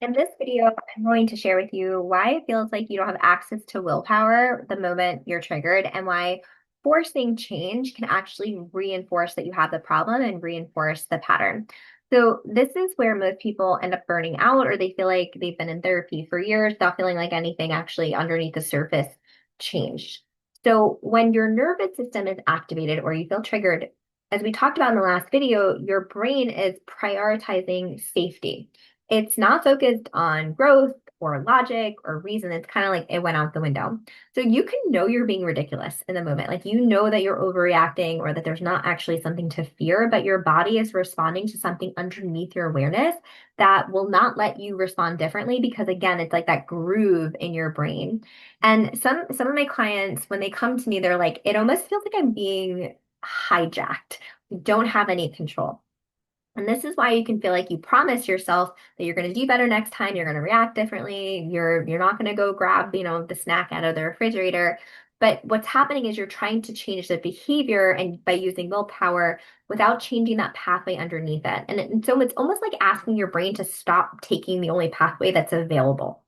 In this video, I'm going to share with you why it feels like you don't have access to willpower the moment you're triggered and why forcing change can actually reinforce that you have the problem and reinforce the pattern. So this is where most people end up burning out or they feel like they've been in therapy for years, not feeling like anything actually underneath the surface changed. So when your nervous system is activated or you feel triggered, as we talked about in the last video, your brain is prioritizing safety. It's not focused on growth or logic or reason. It's kind of like it went out the window. So you can know you're being ridiculous in the moment. Like you know that you're overreacting or that there's not actually something to fear, but your body is responding to something underneath your awareness that will not let you respond differently because again, it's like that groove in your brain. And some of my clients, when they come to me, they're like, it almost feels like I'm being hijacked. I don't have any control. And this is why you can feel like you promise yourself that you're going to do better next time, you're going to react differently, you're not going to go grab, the snack out of the refrigerator. But what's happening is you're trying to change the behavior and by using willpower without changing that pathway underneath it. And so it's almost like asking your brain to stop taking the only pathway that's available.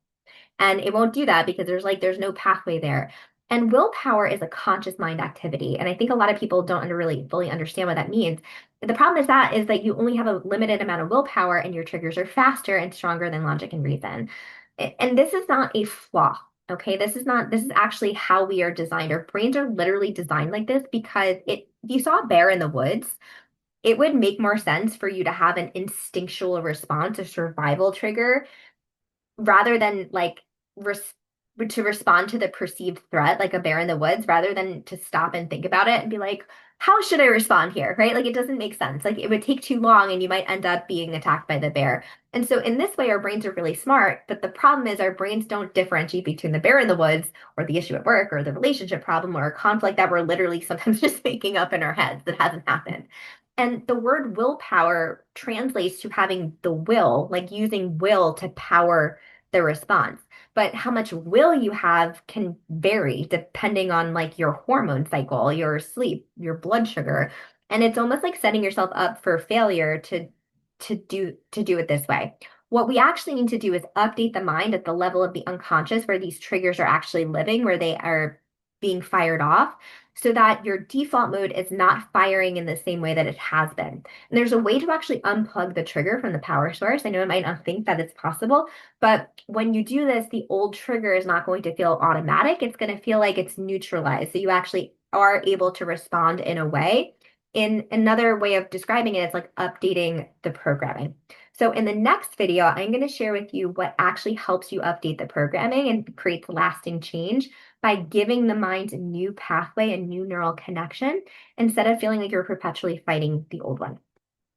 And it won't do that because there's no pathway there. And willpower is a conscious mind activity. And I think a lot of people don't really fully understand what that means. The problem is that you only have a limited amount of willpower and your triggers are faster and stronger than logic and reason. And this is not a flaw. Okay, this is actually how we are designed. Our brains are literally designed like this because if you saw a bear in the woods, it would make more sense for you to have an instinctual response, a survival trigger, rather than like res to respond to the perceived threat, like a bear in the woods, rather than to stop and think about it and be like, how should I respond here? Right? Like it doesn't make sense. Like it would take too long and you might end up being attacked by the bear. And so in this way, our brains are really smart, but the problem is our brains don't differentiate between the bear in the woods or the issue at work or the relationship problem or a conflict that we're literally sometimes just making up in our heads that hasn't happened. And the word willpower translates to having the will, like using will to power the response. But how much will you have can vary depending on like your hormone cycle, your sleep, your blood sugar. And it's almost like setting yourself up for failure to do it this way. What we actually need to do is update the mind at the level of the unconscious where these triggers are actually living, where they are being fired off, so that your default mode is not firing in the same way that it has been. And there's a way to actually unplug the trigger from the power source. I know it might not think that it's possible, but when you do this, the old trigger is not going to feel automatic. It's going to feel like it's neutralized. So you actually are able to respond in a way. In another way of describing it, it's like updating the programming. So in the next video, I'm going to share with you what actually helps you update the programming and creates lasting change by giving the mind a new pathway, a new neural connection, instead of feeling like you're perpetually fighting the old one.